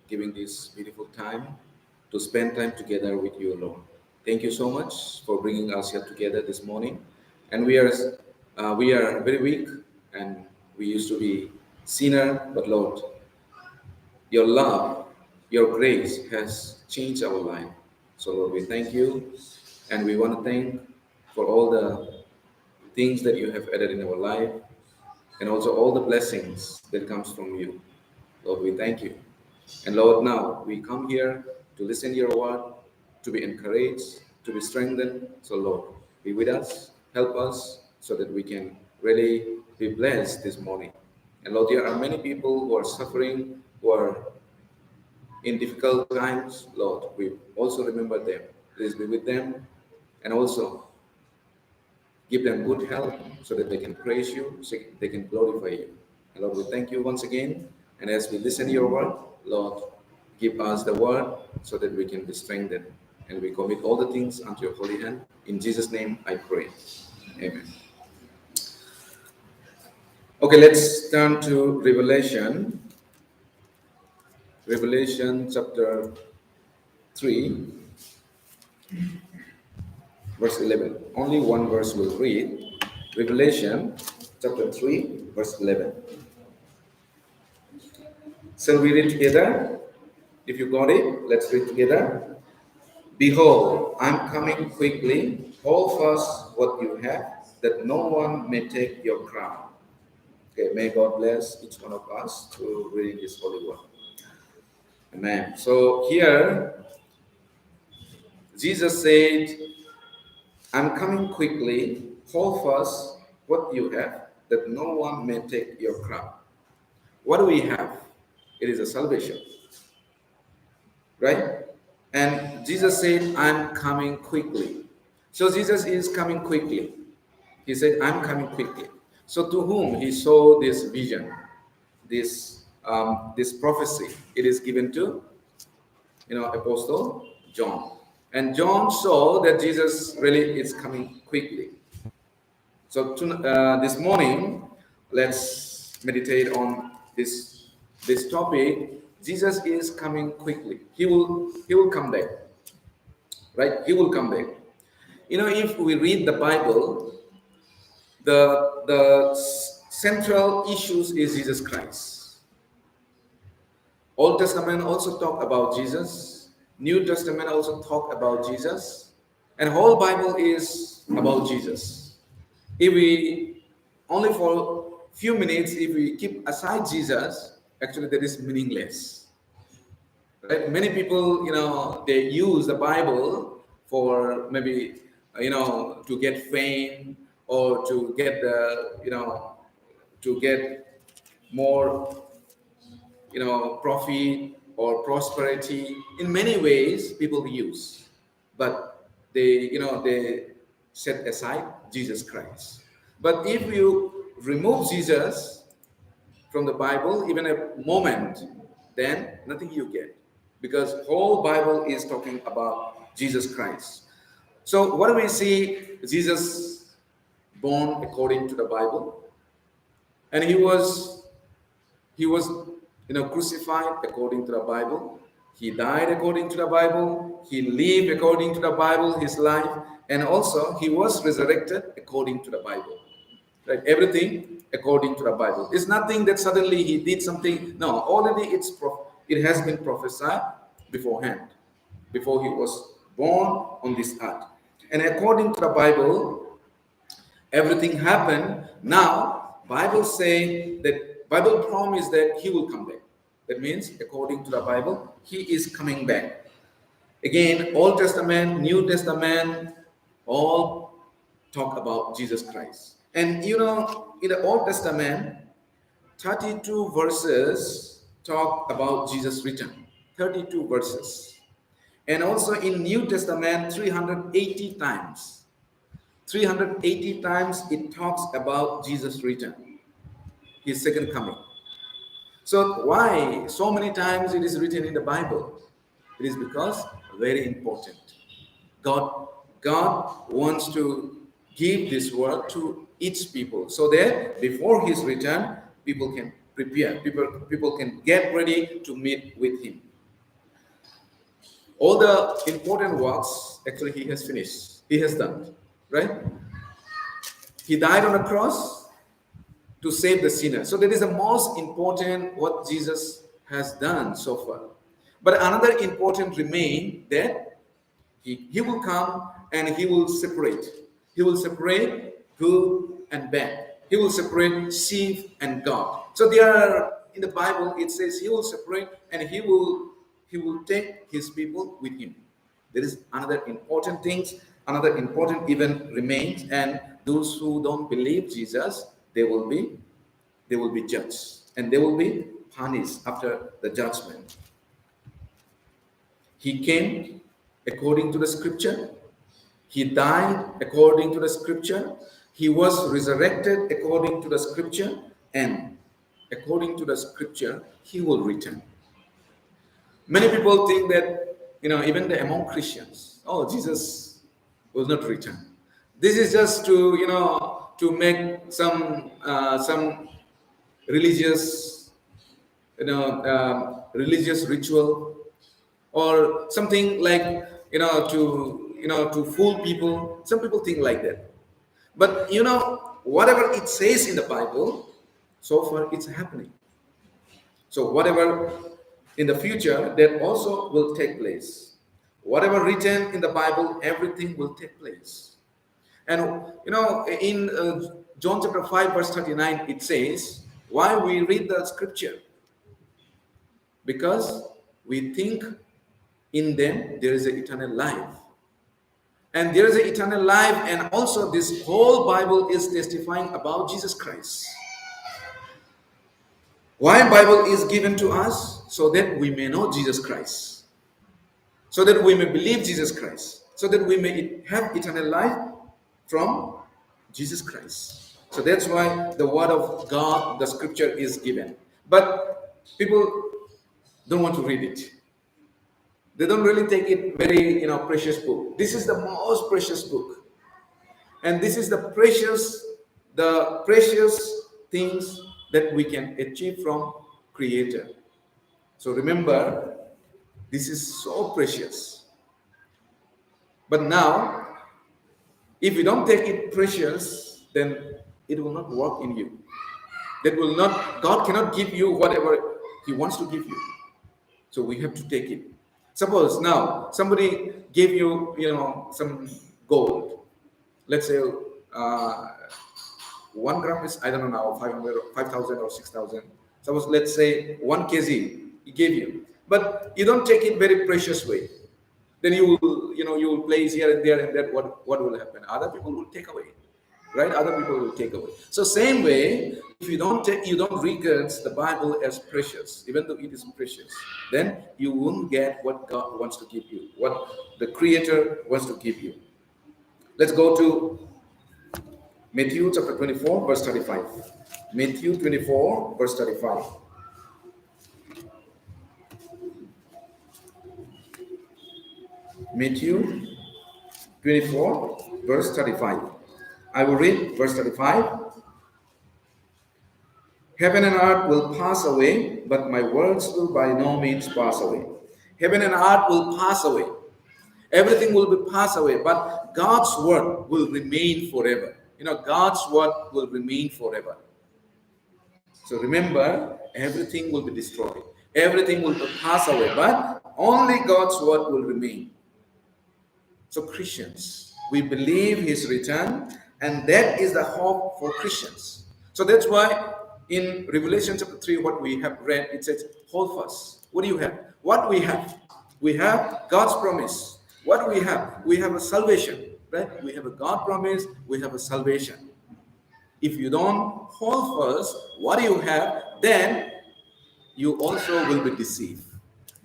giving this beautiful time to spend time together with you, Lord. Thank you so much for bringing us here together this morning. And we are very weak, and we used to be sinner, but Lord, your love, your grace has changed our life. So Lord, we thank you, and we want to thank for all the things that you have added in our life, and also all the blessings that comes from you. Lord, we thank you. And Lord, now we come here to listen to your word, to be encouraged, to be strengthened. So Lord, be with us, help us so that we can really be blessed this morning. And Lord, there are many people who are suffering, who are in difficult times. Lord, we also remember them. Please be with them, and also give them good health so that they can praise you, so they can glorify you. And Lord, we thank you once again. And as we listen to your word, Lord, give us the word so that we can be strengthened. And we commit all the things unto your holy hand. In Jesus' name I pray. Amen. Okay, let's turn to Revelation. Revelation chapter 3, verse 11. Only one verse will read. Revelation chapter 3, verse 11. Shall we read together? If you got it, let's read together. Behold, I'm coming quickly. Hold fast what you have, that no one may take your crown. Okay, may God bless each one of us to read His holy word. Amen. So here, Jesus said, I'm coming quickly. Hold fast what you have, that no one may take your crown. What do we have? It is a salvation, right? And Jesus said, I'm coming quickly. So Jesus is coming quickly. He said, I'm coming quickly. So to whom he saw this vision, this prophecy, it is given to, Apostle John. And John saw that Jesus really is coming quickly. So this morning, let's meditate on this topic. Jesus is coming quickly. He will come back, right? He will come back. If we read the Bible, the central issues is Jesus Christ. Old Testament also talk about Jesus. New Testament also talk about Jesus. And whole Bible is about Jesus. If we only for few minutes, if we keep aside Jesus, actually that is meaningless. Right? Many people, they use the Bible for maybe, to get fame or to get to get more, profit or prosperity. In many ways, people use, but they set aside Jesus Christ. But if you remove Jesus from the Bible, even a moment, then nothing you get, because whole Bible is talking about Jesus Christ. So what do we see? Jesus born according to the Bible, and he was crucified according to the Bible. He died according to the Bible. He lived according to the Bible, his life, and also he was resurrected according to the Bible. Right? Everything according to the Bible. It's nothing that suddenly he did something. No, already it has been prophesied beforehand, before he was born on this earth. And according to the Bible, everything happened. Now, Bible say that Bible promise that he will come back. That means, according to the Bible, he is coming back. Again, Old Testament, New Testament, all talk about Jesus Christ. And in the Old Testament, 32 verses talk about Jesus' return. 32 verses. And also in New Testament, 380 times. 380 times it talks about Jesus' return, his second coming. So why so many times it is written in the Bible? It is because very important. God wants to give this word to each people, so that before his return, people can prepare. People can get ready to meet with him. All the important works, actually, he has finished. He has done, right? He died on the cross to save the sinner. So that is the most important what Jesus has done so far. But another important remain that he will come and he will separate. He will separate good and bad. He will separate sheep and God. So there are in the Bible it says he will separate and he will take his people with him. There is another important things, another important event remains, and those who don't believe Jesus, they will be judged and they will be punished after the judgment. He came according to the scripture. He died according to the scripture. He was resurrected according to the scripture. And according to the scripture, he will return. Many people think that, even among Christians, oh, Jesus will not return. This is just to make some religious, religious ritual or something like to fool people. Some people think like that, but whatever it says in the Bible, so far it's happening. So whatever in the future, that also will take place. Whatever written in the Bible, everything will take place. And in John chapter 5 verse 39, it says why we read the scripture, because we think in them there is an eternal life. And there is an eternal life, and also this whole Bible is testifying about Jesus Christ. Why Bible is given to us? So that we may know Jesus Christ. So that we may believe Jesus Christ. So that we may have eternal life from Jesus Christ. So that's why the word of God, the scripture is given. But people don't want to read it. They don't really take it very, precious book. This is the most precious book. And this is the precious things that we can achieve from Creator. So remember, this is so precious. But now, if you don't take it precious, then it will not work in you. God cannot give you whatever He wants to give you. So we have to take it. Suppose now somebody gave you, some gold. Let's say 1 gram is, I don't know now, 500, 5,000 or 6,000. Suppose let's say 1 kg he gave you, but you don't take it very precious way. Then you will place here and there, and that what will happen? Other people will take away, right? Other people will take away. So same way, if you don't regard the Bible as precious, even though it is precious, then you won't get what God wants to give you, what the Creator wants to give you. Let's go to Matthew chapter 24, verse 35. Matthew 24, verse 35. Matthew 24, verse 35. I will read verse 35. Heaven and earth will pass away, but my words will by no means pass away. Heaven and earth will pass away. Everything will be passed away, but God's word will remain forever. God's word will remain forever. So remember, everything will be destroyed. Everything will pass away, but only God's word will remain. So Christians, we believe His return, and that is the hope for Christians. So that's why in Revelation chapter 3, what we have read, it says, hold fast. What do you have? What we have? We have God's promise. What do we have? We have a salvation, right? We have a God promise. We have a salvation. If you don't hold fast what you have, then you also will be deceived.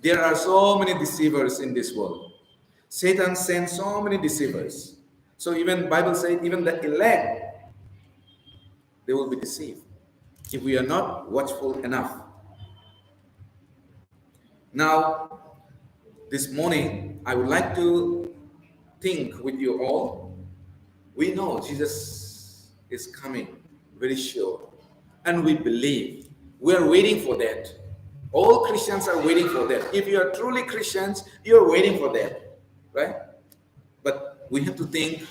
There are so many deceivers in this world. Satan sends so many deceivers. So even Bible says, even the elect, they will be deceived if we are not watchful enough. Now, this morning, I would like to think with you all. We know Jesus is coming, very sure. And we believe. We are waiting for that. All Christians are waiting for that. If you are truly Christians, you are waiting for that, right? But we have to think,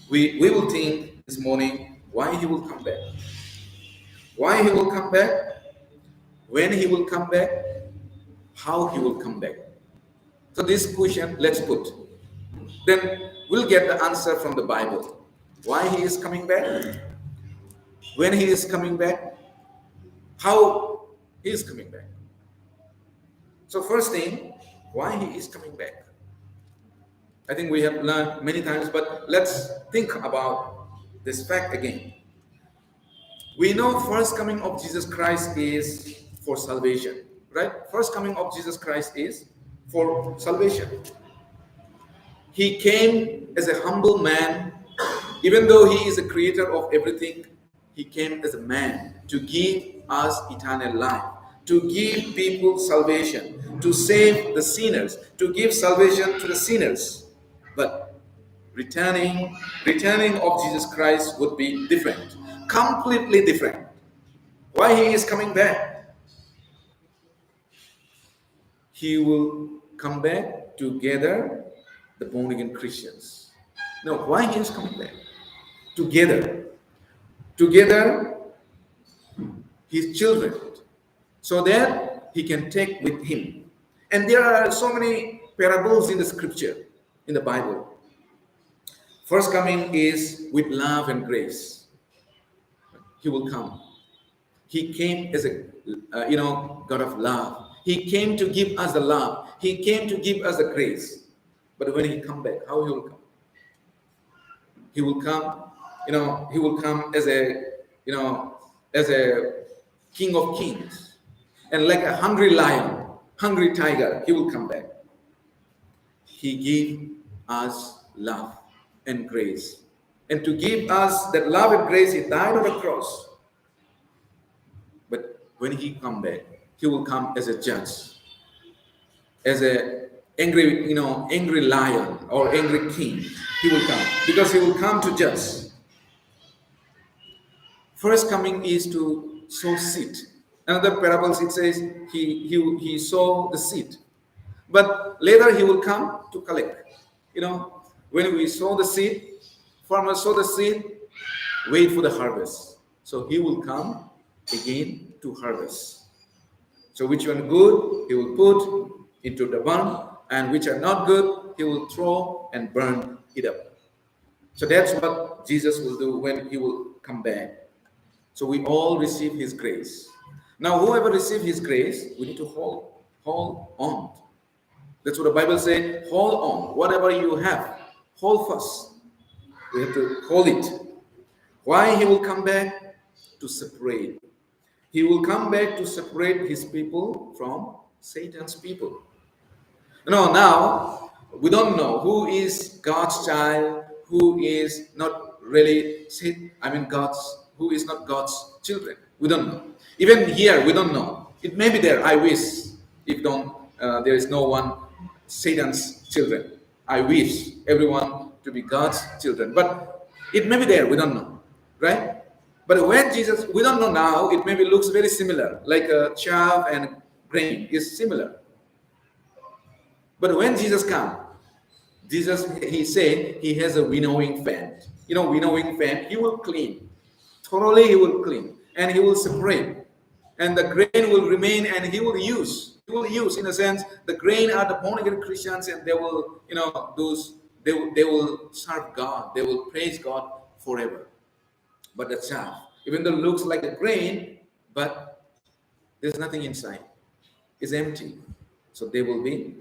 we will think this morning why he will come back. Why he will come back, when he will come back, how he will come back. So this question, let's put. Then we'll get the answer from the Bible. Why he is coming back, when he is coming back, how he is coming back. So first thing, why he is coming back. I think we have learned many times, but let's think about this fact again. We know first coming of Jesus Christ is for salvation, right? First coming of Jesus Christ is for salvation. He came as a humble man. Even though he is the creator of everything, he came as a man to give us eternal life, to give people salvation, to save the sinners, to give salvation to the sinners. But returning of Jesus Christ would be different, completely different. Why he is coming back? He will come back to gather the born again Christians. No, why he is coming back? Together his children, so that he can take with him. And there are so many parables in the scripture, in the Bible. First coming is with love and grace. He will come. He came as a God of love. He came to give us the love. He came to give us the grace. But when he come back, how he will come? He will come, he will come as a king of kings. And like a hungry lion, hungry tiger, he will come back. He gave us love and grace. And to give us that love and grace, he died on the cross. But when he come back, he will come as a judge, as a angry lion or angry king. He will come because he will come to judge. First coming is to sow seed. Another parables it says he sow the seed, but later he will come to collect. When we sow the seed, farmers sow the seed, wait for the harvest. So he will come again to harvest. So which one good, he will put into the barn, and which are not good, he will throw and burn it up. So that's what Jesus will do when he will come back. So we all receive his grace. Now, whoever receives his grace, we need to hold on. That's what the Bible says, hold on. Whatever you have, hold fast. We have to hold it. Why he will come back? To separate. He will come back to separate his people from Satan's people. Now, we don't know who is God's child, who is not really, who is not God's children. We don't know. Even here, we don't know. It may be there. I wish if there is no one Satan's children. I wish everyone to be God's children. But it may be there. We don't know. Right? But when Jesus, we don't know now, it maybe looks very similar. Like a chaff and grain is similar. But when Jesus comes, he said he has a winnowing fan. Winnowing fan, he will clean. Thoroughly he will clean. And he will separate. And the grain will remain and he will use. He will use, in a sense, the grain are the born-again Christians, and they will, they will serve God. They will praise God forever. But the chaff, even though it looks like a grain, but there's nothing inside. It's empty. So they will be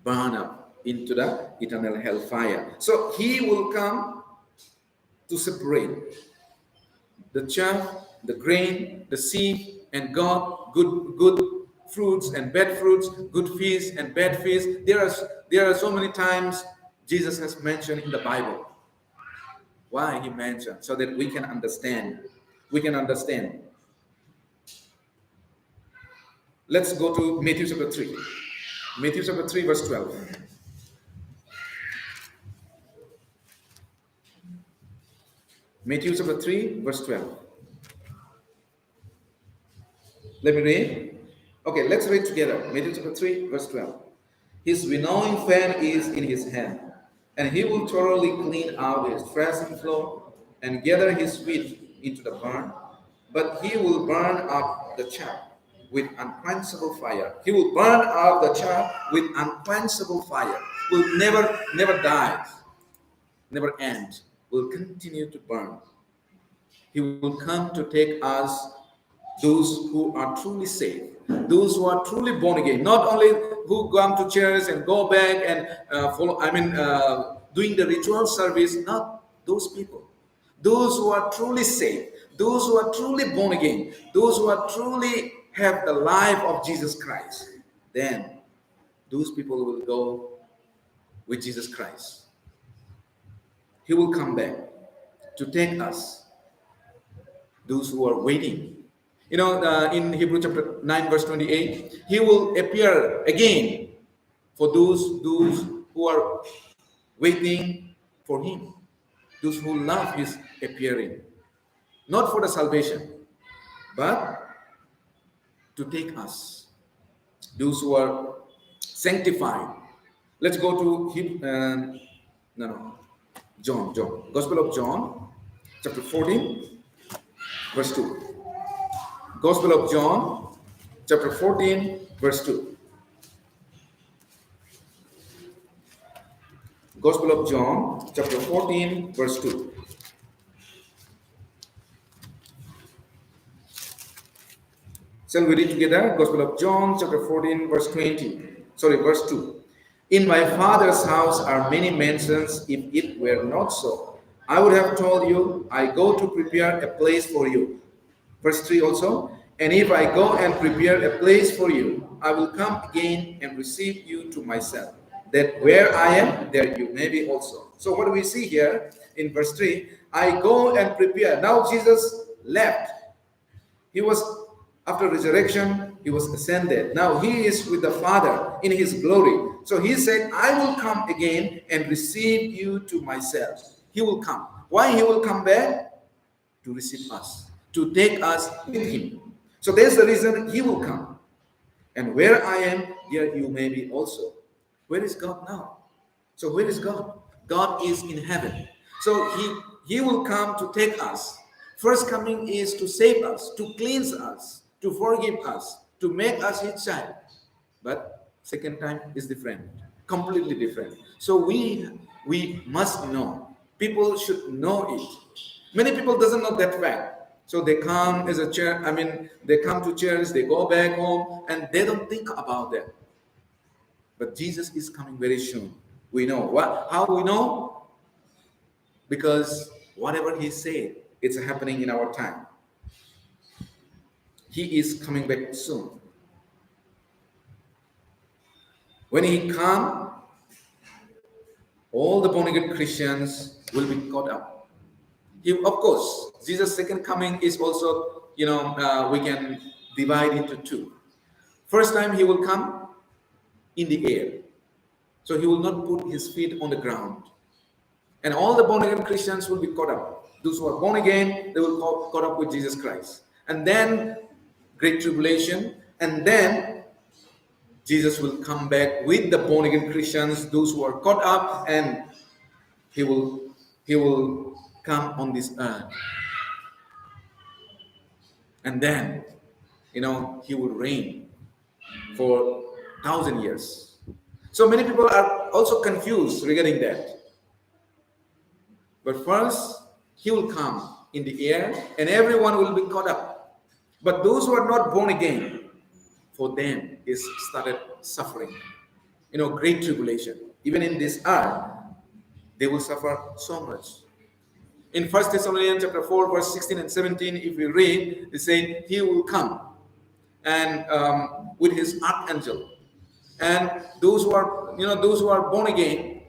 burned up into the eternal hellfire. So he will come to separate the chaff, the grain, the seed, and God, good fruits and bad fruits, good fish and bad fish. There are so many times Jesus has mentioned in the Bible. Why he mentioned? So that we can understand. Let's go to Matthew chapter 3. Matthew chapter 3 verse 12. Matthew chapter 3 verse 12. Let me read. Okay, let's read together. Matthew chapter 3, verse 12. His winnowing fan is in his hand, and he will thoroughly clean out his threshing floor and gather his wheat into the barn, but he will burn up the chaff with unquenchable fire. He will burn up the chaff with unquenchable fire. Will never die, never end. Will continue to burn. He will come to take us, those who are truly saved, those who are truly born again, not only who come to church and go back and follow, doing the ritual service, not those people. Those who are truly saved, those who are truly born again, those who are truly have the life of Jesus Christ, then those people will go with Jesus Christ. He will come back to take us, those who are waiting. In Hebrew chapter 9, verse 28, he will appear again for those who are waiting for him, those who love his appearing, not for the salvation, but to take us, those who are sanctified. Let's go to John, Gospel of John, chapter 14, verse 2. Gospel of John, chapter 14, verse 2. Gospel of John, chapter 14, verse 2. Shall we read together? Gospel of John, chapter 14, verse 2. In my Father's house are many mansions. If it were not so, I would have told you, I go to prepare a place for you. Verse 3 also. And if I go and prepare a place for you, I will come again and receive you to myself, that where I am, there you may be also. So what do we see here in verse 3? I go and prepare. Now Jesus left. He was, after resurrection, he was ascended. Now he is with the Father in his glory. So he said, I will come again and receive you to myself. He will come. Why he will come back? To receive us, to take us with him. So there's the reason he will come. And where I am, there you may be also. Where is God now? So where is God? God is in heaven. So he will come to take us. First coming is to save us, to cleanse us, to forgive us, to make us his child. But second time is different, completely different. So we must know. People should know it. Many people doesn't know that fact. So they come as a church, they come to church, they go back home, and they don't think about that. But Jesus is coming very soon. We know. How we know? Because whatever he said, it's happening in our time. He is coming back soon. When he comes, all the born again Christians will be caught up. Of course, Jesus' second coming is also, we can divide into two. First time he will come in the air. So he will not put his feet on the ground. And all the born again Christians will be caught up. Those who are born again, they will be caught up with Jesus Christ. And then great tribulation. And then Jesus will come back with the born again Christians, those who are caught up, and he will come on this earth. And then, he will reign for 1,000 years. So many people are also confused regarding that. But first, he will come in the air and everyone will be caught up. But those who are not born again, for them is started suffering. Great tribulation. Even in this earth, they will suffer so much. In 1 Thessalonians chapter 4, verse 16 and 17, if we read, it says, he will come and with his archangel. And those who are born again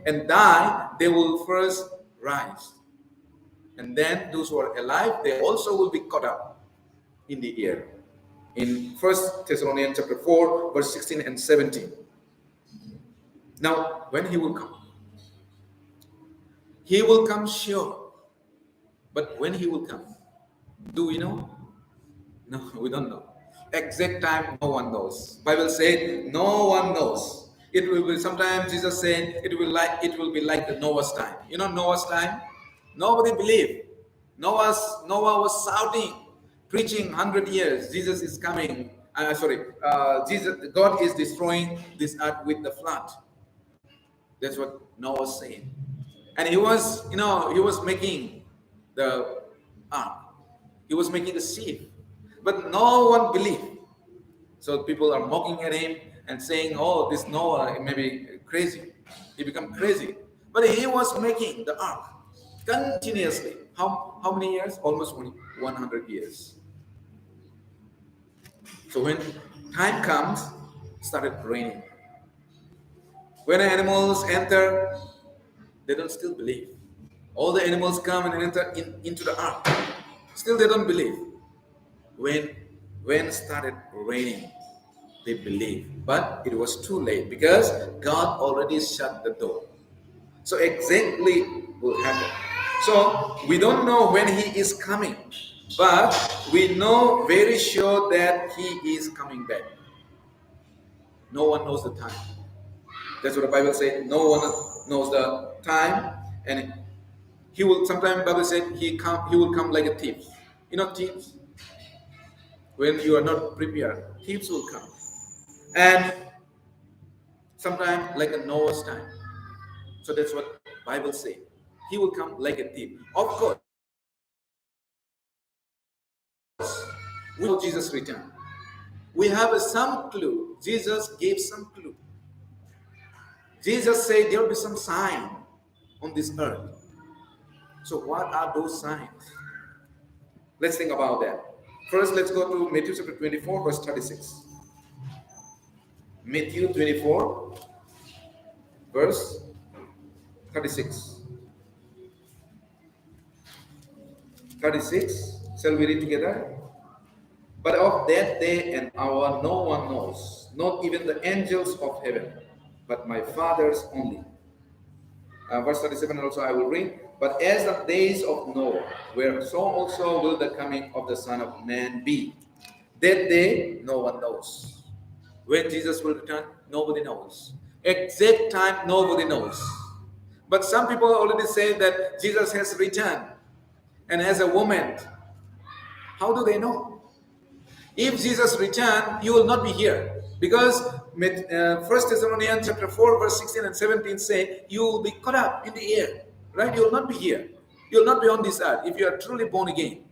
and die, they will first rise. And then those who are alive, they also will be caught up in the air. In 1 Thessalonians chapter 4, verse 16 and 17. Now, when he will come? He will come sure. But when he will come? Do we know? No, we don't know. Exact time, no one knows. Bible said, no one knows. It will be sometimes Jesus said it will be like the Noah's time. You know Noah's time? Nobody believed. Noah was shouting, preaching 100 years. Jesus is coming. God is destroying this earth with the flood. That's what Noah was saying. And he was making the ark. He was making the ship. But no one believed. So people are mocking at him and saying, oh, this Noah may be crazy. He become crazy. But he was making the ark continuously. How many years? Almost 100 years. So when time comes, started raining. When animals enter, they don't still believe. All the animals come and enter into the ark. Still they don't believe. When started raining, they believe. But it was too late because God already shut the door. So exactly will happen. So we don't know when he is coming, but we know very sure that he is coming back. No one knows the time. That's what the Bible says. No one knows the time, and he will. Sometimes Bible said he will come like a thief. You know thieves. When you are not prepared, thieves will come, and sometimes like a Noah's time. So that's what Bible says. He will come like a thief. Of course, will Jesus return? We have some clue. Jesus gave some clue. Jesus said there will be some sign on this earth. So what are those signs? Let's think about that. First, let's go to Matthew chapter 24, verse 36. Matthew 24, verse 36. 36. Shall we read together? But of that day and hour no one knows, not even the angels of heaven, but my Father's only. Verse 37 also I will read. But as the days of Noah were, so also will the coming of the Son of Man be. That day no one knows. When Jesus will return, nobody knows. Exact time, nobody knows. But some people already say that Jesus has returned and has a moment. How do they know? If Jesus returned, you will not be here. Because 1 Thessalonians chapter 4, verse 16 and 17 say, you will be caught up in the air. Right? You will not be here. You will not be on this earth if you are truly born again.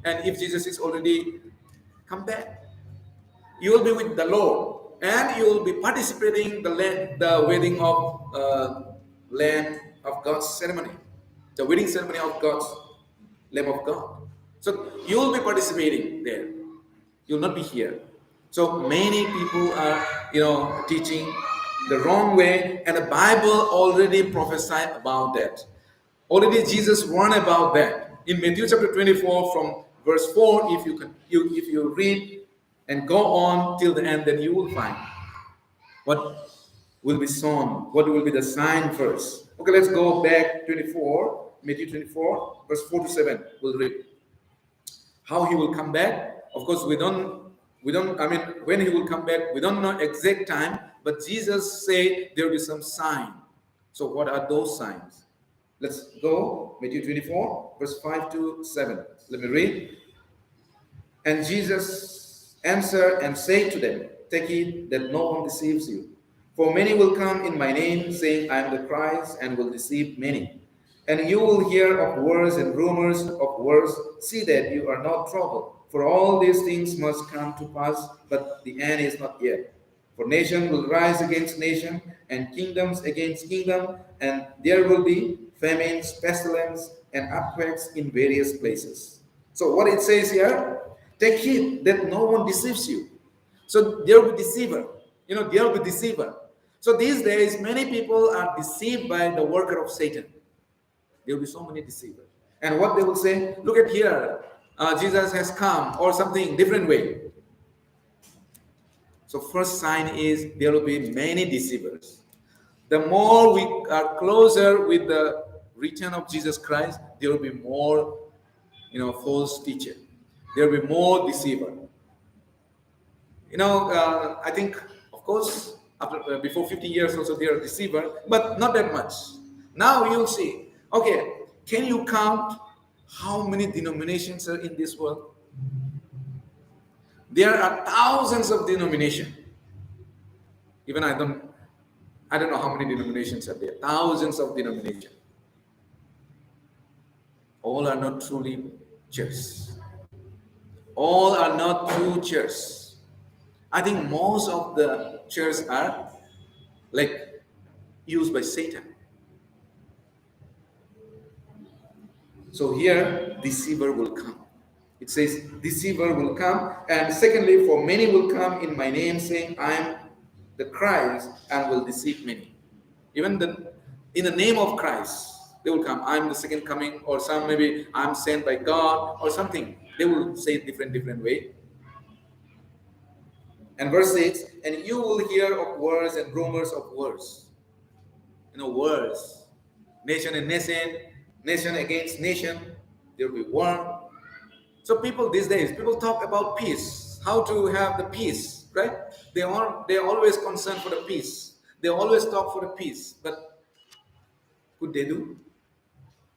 And if Jesus is already come back, you will be with the Lord. And you will be participating the wedding of Lamb of God's ceremony. The wedding ceremony of God's Lamb of God. So you will be participating there. You will not be here. So many people are, teaching the wrong way, and the Bible already prophesied about that. Already Jesus warned about that in Matthew chapter 24 from verse 4. If you read and go on till the end, then you will find what will be sown, what will be the sign first. Okay, let's go back 24, Matthew 24, verse 4 to 7. We'll read how he will come back. Of course, we don't, when he will come back, we don't know exact time, but Jesus said there will be some sign. So what are those signs? Let's go, Matthew 24, verse 5 to 7. Let me read. And Jesus answered and said to them, take heed that no one deceives you. For many will come in my name, saying, I am the Christ, and will deceive many. And you will hear of wars and rumors of wars. See that you are not troubled. For all these things must come to pass, but the end is not yet. For nation will rise against nation, and kingdoms against kingdom, and there will be famines, pestilence, and earthquakes in various places. So what it says here, take heed that no one deceives you. So there will be deceiver. There will be deceiver. So these days, many people are deceived by the worker of Satan. There will be so many deceivers. And what they will say, look at here, Jesus has come, or something different way. So first sign is there will be many deceivers. The more we are closer with the return of Jesus Christ, there will be more, false teacher. There will be more deceiver. I think, of course, after before 50 years also they are deceiver, but not that much. Now you'll see. Okay, can you count how many denominations are in this world? There are thousands of denominations. Even I don't know how many denominations are there. Thousands of denominations. All are not truly church. All are not true church. I think most of the churches are like used by Satan. So here, deceiver will come. It says, deceiver will come. And secondly, for many will come in my name, saying, I am the Christ, and will deceive many. Even in the name of Christ, they will come. I'm the second coming, or some maybe I'm sent by God, or something. They will say it different way. And verse 6, and you will hear of wars and rumors of wars. Wars. Nation and nation, nation against nation. There will be war. So people these days, people talk about peace, how to have the peace, right? They're always concerned for the peace. They always talk for the peace. But could they do?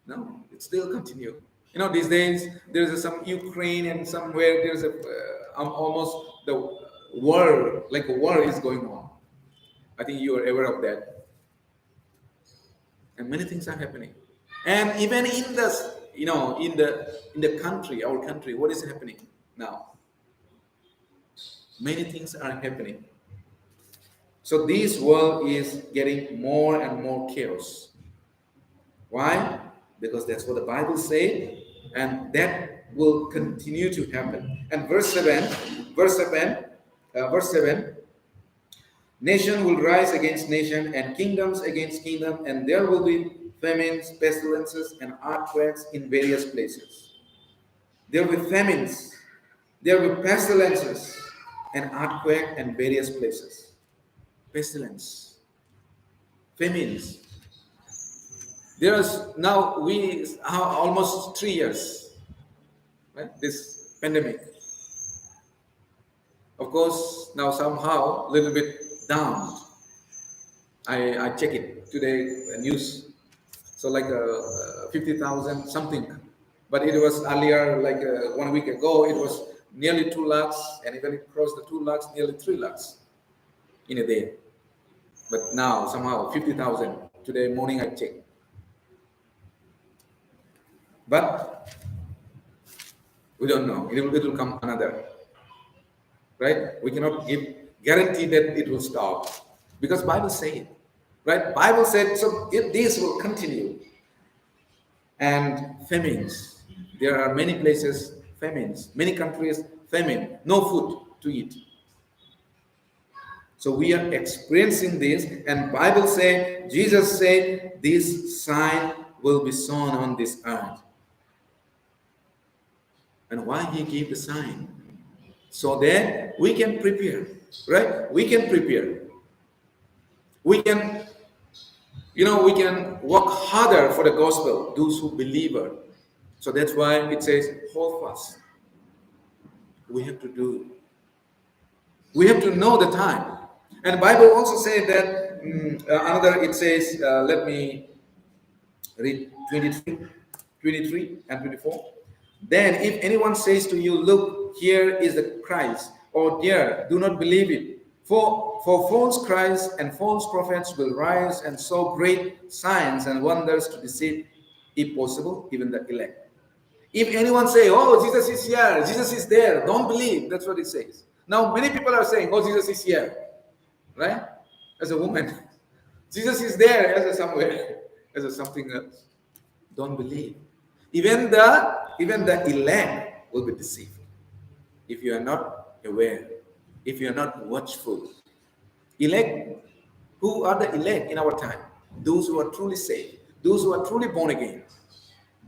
No, it still continue. These days there's some Ukraine and somewhere there's almost the war, like a war is going on. I think you are aware of that. And many things are happening. And even in the in the country, our country, what is happening now? Many things are happening. So this world is getting more and more chaos. Why? Because that's what the Bible says, and that will continue to happen. And verse 7, nation will rise against nation, and kingdoms against kingdom, and there will be famines, pestilences, and earthquakes in various places. There will be famines, there will be pestilences, and earthquake in various places. Pestilence, famines. There is now we are almost 3 years, right? This pandemic. Of course, now somehow a little bit down. I check it today, news. So like 50,000 something, but it was earlier, like 1 week ago, it was nearly 2 lakhs, and even it crossed the 2 lakhs, nearly 3 lakhs in a day. But now somehow 50,000. Today morning I checked. But we don't know. It will come another. Right? We cannot give guarantee that it will stop. Because Bible said it. Right? Bible said, so this will continue. And famines. There are many places, famines. Many countries, famine. No food to eat. So we are experiencing this. And Bible said, Jesus said, this sign will be sown on this earth. And why he gave the sign? So that we can prepare, right? We can prepare. We can, we can work harder for the gospel, those who believe it. So that's why it says, hold fast. We have to do. We have to know the time. And the Bible also says that, it says, let me read 23 and 24. Then if anyone says to you, look, here is the Christ, or there, do not believe it. For false Christs and false prophets will rise and show great signs and wonders to deceive, if possible, even the elect. If anyone say, oh, Jesus is here, Jesus is there, don't believe. That's what it says. Now, many people are saying, oh, Jesus is here. Right? As a woman. Jesus is there as a somewhere, as a something else. Don't believe. Even the elect will be deceived if you are not aware, if you are not watchful. Elect, who are the elect in our time? Those who are truly saved, those who are truly born again.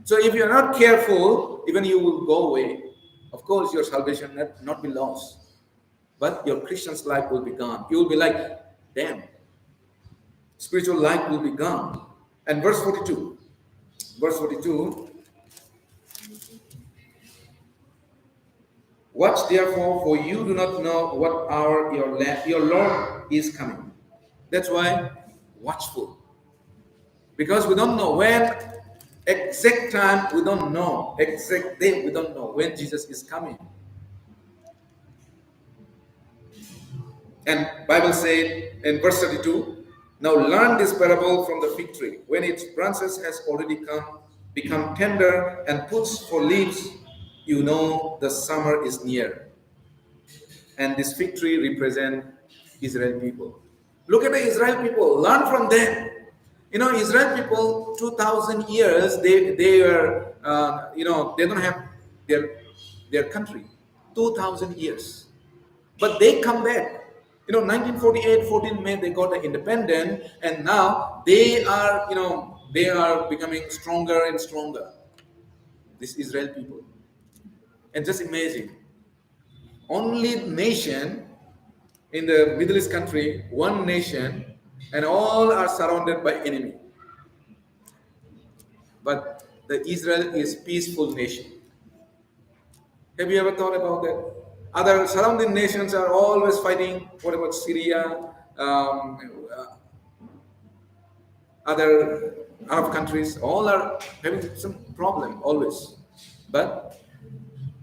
So if you are not careful, even you will go away. Of course, your salvation will not be lost, but your Christian's life will be gone. You will be like, damn, spiritual life will be gone. And verse 42. Watch therefore, for you do not know what hour your Lord is coming. That's why watchful. Because we don't know when, exact time we don't know, exact date we don't know when Jesus is coming. And Bible said in verse 32, now learn this parable from the fig tree. When its branches has already become tender and puts for leaves, you know the summer is near. And this fig tree represent Israel people. Look at the Israel people. Learn from them. Israel people, 2,000 years, they are, they don't have their country. 2,000 years. But they come back. 1948, 14 May, they got the independent, and now they are becoming stronger and stronger. This Israel people. And just imagine, only nation in the Middle East country, one nation, and all are surrounded by enemy. But the Israel is peaceful nation. Have you ever thought about that? Other surrounding nations are always fighting. What about Syria? Other Arab countries, all are having some problem always. But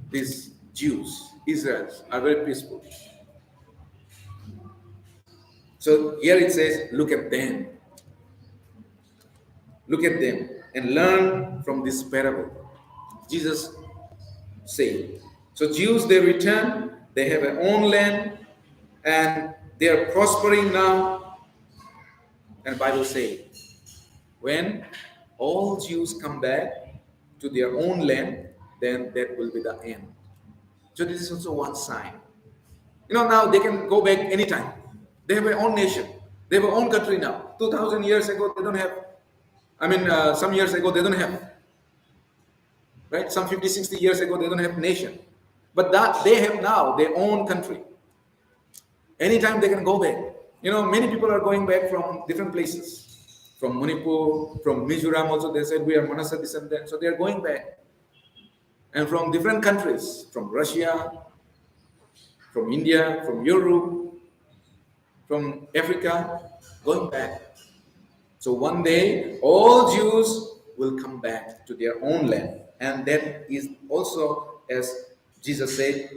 these Jews, Israelis, are very peaceful. So here it says, look at them. Look at them and learn from this parable. Jesus said. So Jews, they return, they have their own land, and they are prospering now. And Bible says, when all Jews come back to their own land, then that will be the end. So this is also one sign. Now they can go back anytime. They have their own nation. They have their own country now. 2,000 years ago, they don't have. Some years ago, they don't have. Right? Some 50, 60 years ago, they don't have nation. But that they have now their own country. Anytime they can go back. Many people are going back from different places. From Manipur, from Mizoram also, they said we are Manasa descendants. So they are going back. And from different countries, from Russia, from India, from Europe, from Africa, going back. So one day, all Jews will come back to their own land. And that is also, as Jesus said,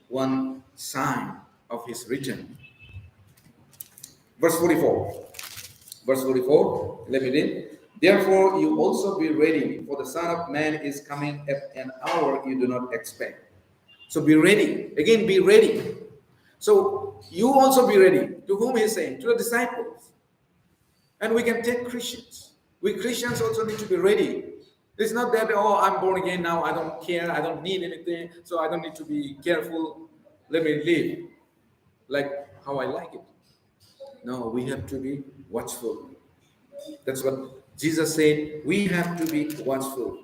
one sign of his return. Verse 44. Verse 44, let me read. Therefore, you also be ready, for the Son of Man is coming at an hour you do not expect. So be ready. Again, be ready. So you also be ready. To whom he is saying? To the disciples. And we can take Christians. We Christians also need to be ready. It's not that, I'm born again now, I don't care, I don't need anything, so I don't need to be careful. Let me live like how I like it. No, we have to be watchful. That's what Jesus said. We have to be watchful.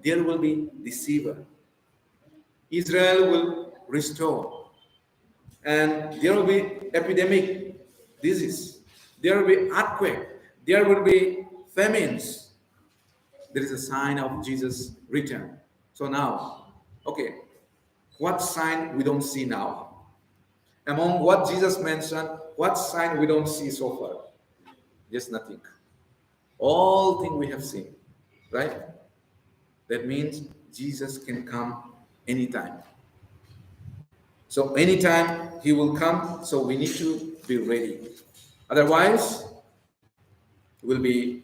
There will be deceiver. Israel will restore. And there will be epidemic disease. There will be earthquake. There will be famines. There is a sign of Jesus' return. So now, okay, what sign we don't see now? Among what Jesus mentioned, what sign we don't see so far? Just nothing. All things we have seen, right? That means Jesus can come anytime. So anytime he will come, so we need to be ready. Otherwise, we'll be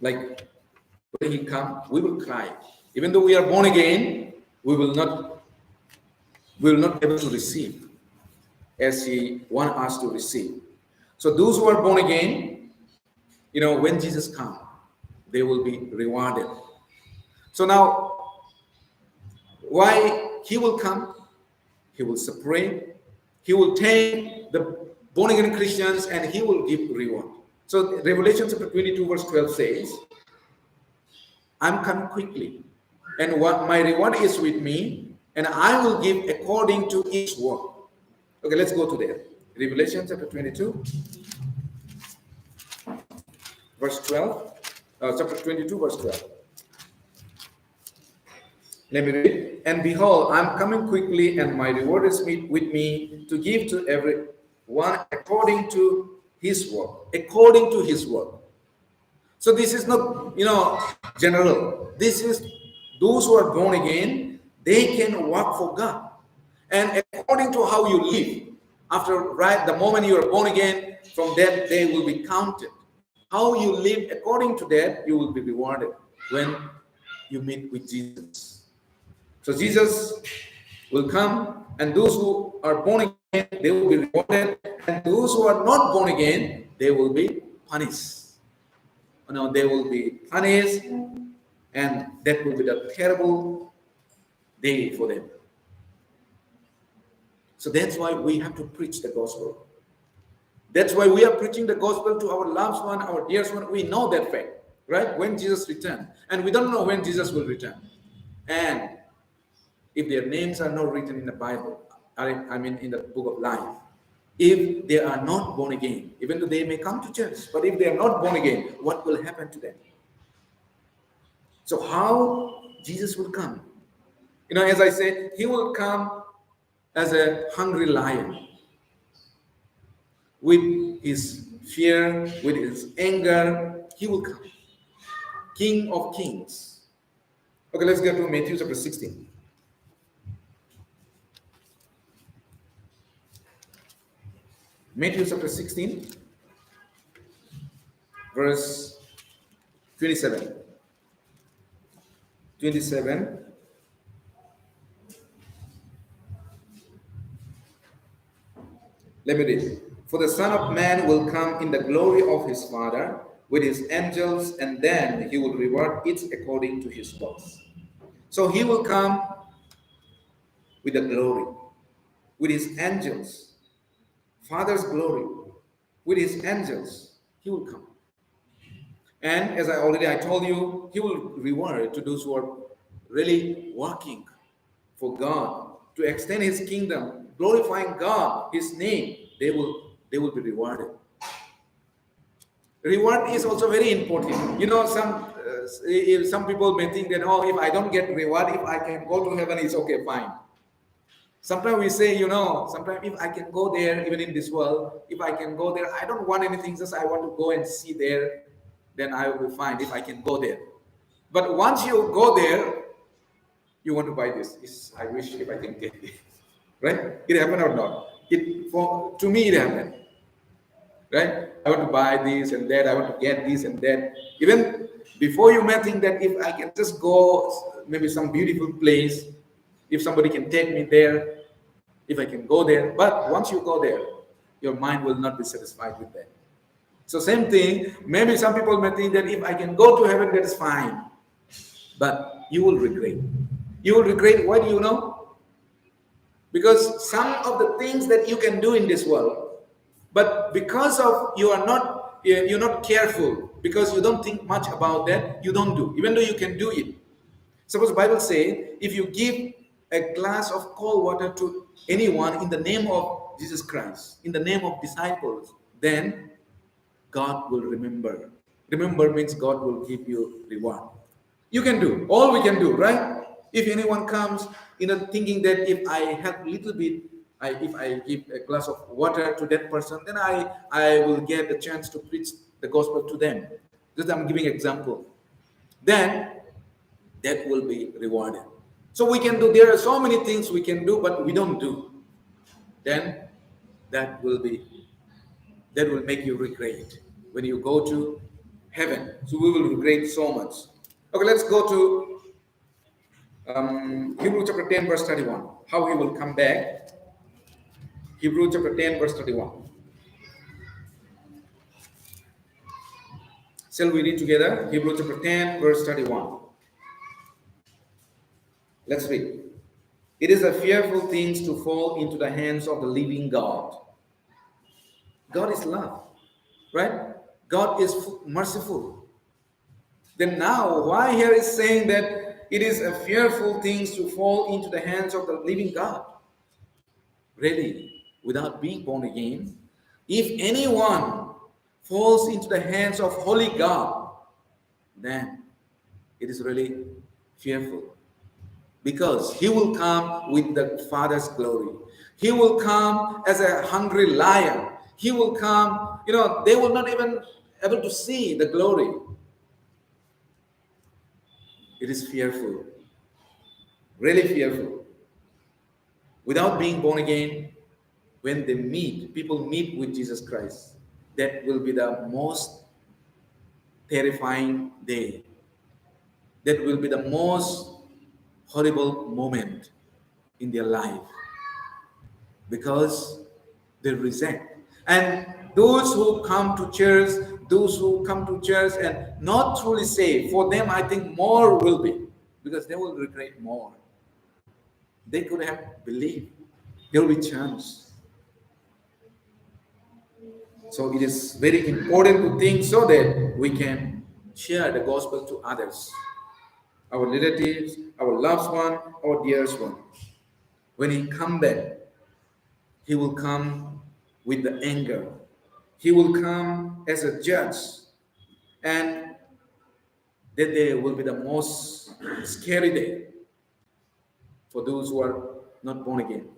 like when he comes, we will cry. Even though we are born again, we will not be able to receive as he wants us to receive. So those who are born again, when Jesus comes, they will be rewarded. So now, why he will come? He will separate. He will take the born again Christians and he will give reward. So Revelation chapter 22 verse 12 says, I'm coming quickly, and what my reward is with me, and I will give according to each work. Okay, let's go to there. Revelation chapter 22 verse 12. Chapter 22 verse 12. Let me read. And behold, I'm coming quickly, and my reward is with me to give to every one according to his work. According to his work. So this is not, general. This is those who are born again, they can work for God. And according to how you live, after the moment you are born again, from that day will be counted. How you live according to that, you will be rewarded when you meet with Jesus. So Jesus will come, and those who are born again, they will be rewarded, and those who are not born again, they will be punished. They will be punished, and that will be the terrible day for them. So that's why we have to preach the gospel. That's why we are preaching the gospel to our loved one, our dearest one. We know that fact, right? When Jesus returned, and we don't know when Jesus will return. And if their names are not written in the Bible, I mean in the book of life, if they are not born again, even though they may come to church, but if they are not born again, what will happen to them? So how Jesus will come? As I said, he will come as a hungry lion, with his fear, with his anger. He will come, King of Kings. Okay, let's go to Matthew chapter 16. Matthew chapter 16, verse 27. 27. Let me read. For the Son of Man will come in the glory of his Father with his angels, and then he will reward each according to his works. So he will come with the glory, with his angels. Father's glory, with his angels, he will come. And as I told you, he will reward to those who are really working for God, to extend his kingdom, glorifying God, his name. They will be rewarded. Reward is also very important. Some people may think that, if I don't get reward, if I can go to heaven, it's okay, fine. Sometimes we say, sometimes if I can go there, even in this world, if I can go there, I don't want anything, just I want to go and see there, then I will be fine if I can go there. But once you go there, you want to buy this. I wish if I can get it. Right? It happened or not? To me, it happened. Right? I want to buy this and that. I want to get this and that. Even before you may think that if I can just go maybe some beautiful place, if somebody can take me there, if I can go there. But once you go there, your mind will not be satisfied with that. So same thing, maybe some people may think that if I can go to heaven, that is fine. But you will regret. You will regret, why do you know? Because some of the things that you can do in this world, but because of you're not careful, because you don't think much about that, you don't do, even though you can do it. Suppose the Bible says, if you give a glass of cold water to anyone in the name of Jesus Christ, in the name of disciples, then God will remember. Remember means God will give you reward. You can do, all we can do, right? If anyone comes, thinking that if I have a little bit, if I give a glass of water to that person, then I will get a chance to preach the gospel to them. Just I'm giving example. Then that will be rewarded. So we can do, there are so many things we can do, but we don't do. Then that will make you regret when you go to heaven. So we will regret so much. Okay, let's go to Hebrews chapter 10, verse 31. How he will come back. Hebrews chapter 10, verse 31. Shall we read together? Hebrews chapter 10, verse 31. Let's read. It is a fearful thing to fall into the hands of the living God. God is love, right? God is merciful. Then now, why here is saying that it is a fearful thing to fall into the hands of the living God? Really, without being born again, if anyone falls into the hands of holy God, then it is really fearful. because he will come with the Father's glory. He will come as a hungry lion. He will come, they will not even able to see the glory. It is fearful, really fearful. Without being born again, when people meet with Jesus Christ, that will be the most terrifying day. That will be the most horrible moment in their life, because they reject. And those who come to church and not truly saved, for them I think more will be, because they will regret more. They could have believed. There will be chance. So it is very important to think so that we can share the gospel to others, our relatives, our loved one, our dearest one. When he come back, he will come with the anger. He will come as a judge. And that day will be the most scary day for those who are not born again.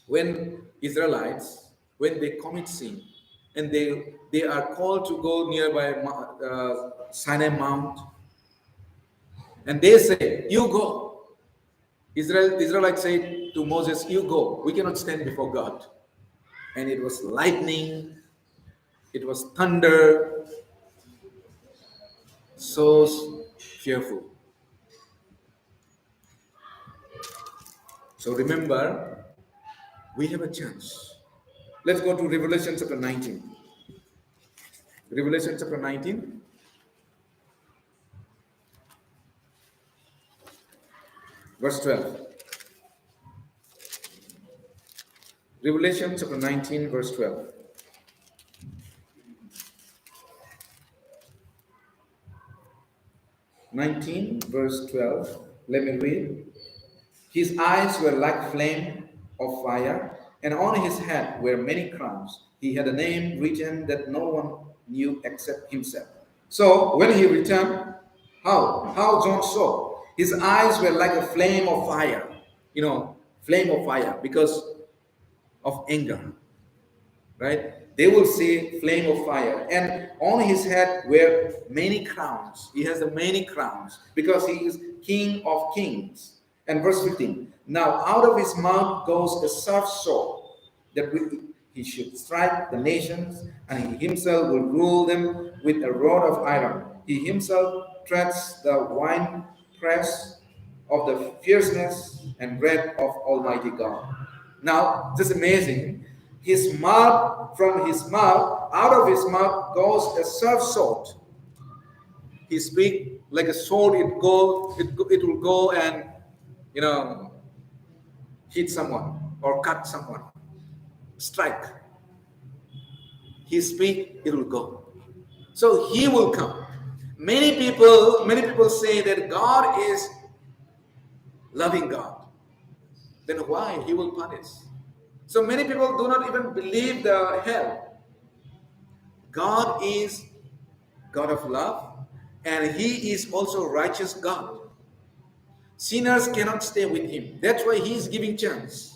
When Israelites, when they commit sin, and they are called to go nearby Sinai Mount, and they say, "You go." The Israelites say to Moses, "You go. We cannot stand before God." And it was lightning, it was thunder, so fearful. So remember, we have a chance. Let's go to Revelation chapter 19. Revelation chapter 19. Verse 12. Revelation chapter 19, verse 12. 19, verse 12. Let me read. His eyes were like flame of fire, and on his head were many crowns. He had a name written that no one knew except himself. So when he returned, how John saw, his eyes were like a flame of fire. Flame of fire because of anger, right? They will see flame of fire, and on his head were many crowns. He has the many crowns because he is King of Kings. And verse 15, now out of his mouth goes a sharp sword, that he should strike the nations, and he himself will rule them with a rod of iron. He himself treads the winepress of the fierceness and wrath of Almighty God. Now, just amazing. Out of his mouth goes a sharp sword. He speaks like a sword. It will go and hit someone or cut someone, strike. He speak, it will go. So he will come. Many people say that God is loving God. Then why he will punish? So many people do not even believe the hell. God is God of love, and he is also righteous God. Sinners cannot stay with him. That's why he is giving chance.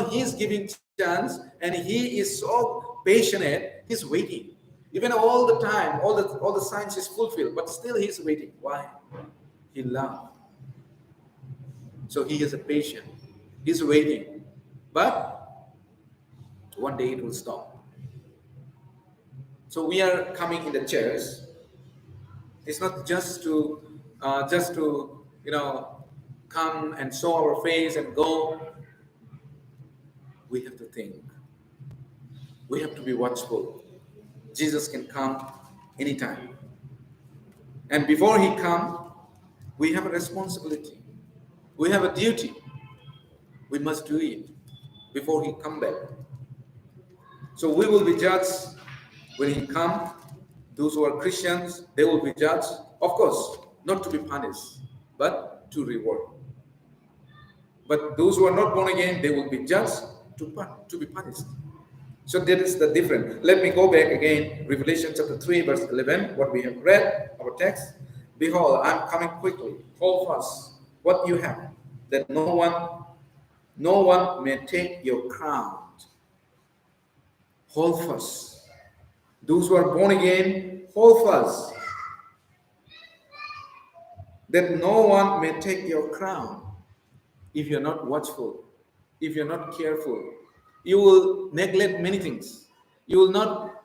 He's giving chance, and he is so passionate. He's waiting. Even all the time, all the signs is fulfilled, but still he's waiting. Why? He loves. So he is a patient. He's waiting. But one day it will stop. So we are coming in the church. It's not just to come and show our face and go. We have to think. We have to be watchful. Jesus can come anytime. And before he comes, we have a responsibility. We have a duty. We must do it before he comes back. So we will be judged when he comes. Those who are Christians, they will be judged. Of course, not to be punished, but to reward. But those who are not born again, they will be judged to be punished. So that is the difference. Let me go back again. Revelation chapter 3, verse 11, what we have read, our text. Behold, I am coming quickly. Hold fast what you have, that no one may take your crown. Hold fast. Those who are born again, hold fast, that no one may take your crown. If you're not watchful, if you're not careful, you will neglect many things. You will not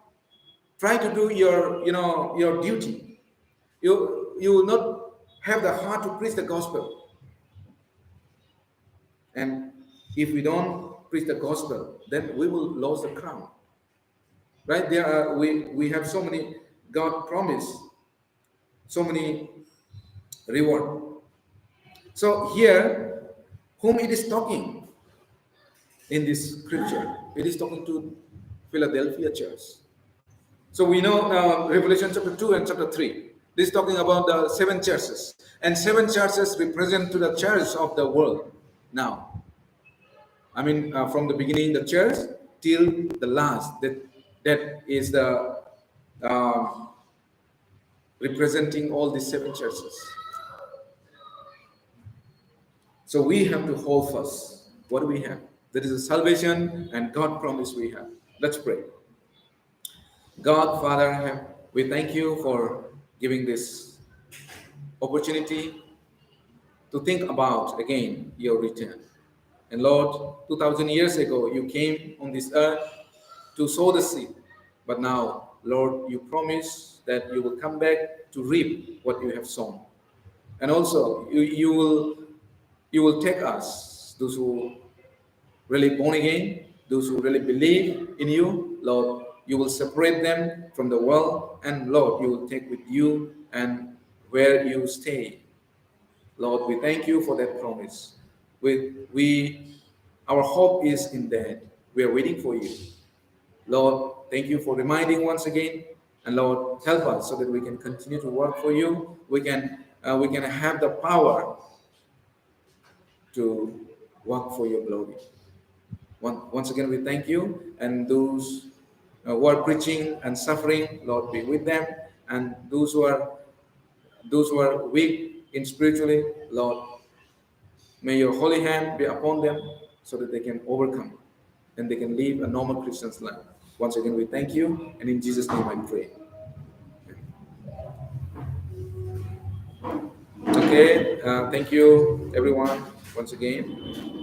try to do your duty. You will not have the heart to preach the gospel. And if we don't preach the gospel, then we will lose the crown. Right? We have so many God promise, so many reward. So here, whom it is talking in this scripture, it is talking to Philadelphia church. So we know Revelation chapter 2 and chapter 3. This is talking about the seven churches. And seven churches represent to the church of the world now. I mean, from the beginning, the church till the last. That is the representing all these seven churches. So we have to hold fast. What do we have? That is a salvation and God promise we have. Let's pray. God, Father, we thank you for giving this opportunity to think about again your return. And Lord, 2000 years ago, you came on this earth to sow the seed. But now, Lord, you promise that you will come back to reap what you have sown. And also, you will take us, those who really born again, those who really believe in you, Lord, you will separate them from the world, and Lord, you will take with you and where you stay. Lord, we thank you for that promise. Our hope is in that. We are waiting for you. Lord, thank you for reminding once again, and Lord, help us so that we can continue to work for you. We can have the power to work for your glory. Once again, we thank you, and those who are preaching and suffering, Lord, be with them, and those who are weak in spiritually, Lord, may your holy hand be upon them so that they can overcome and they can live a normal Christian's life. Once again, we thank you, and in Jesus' name I pray. Okay, thank you, everyone, once again.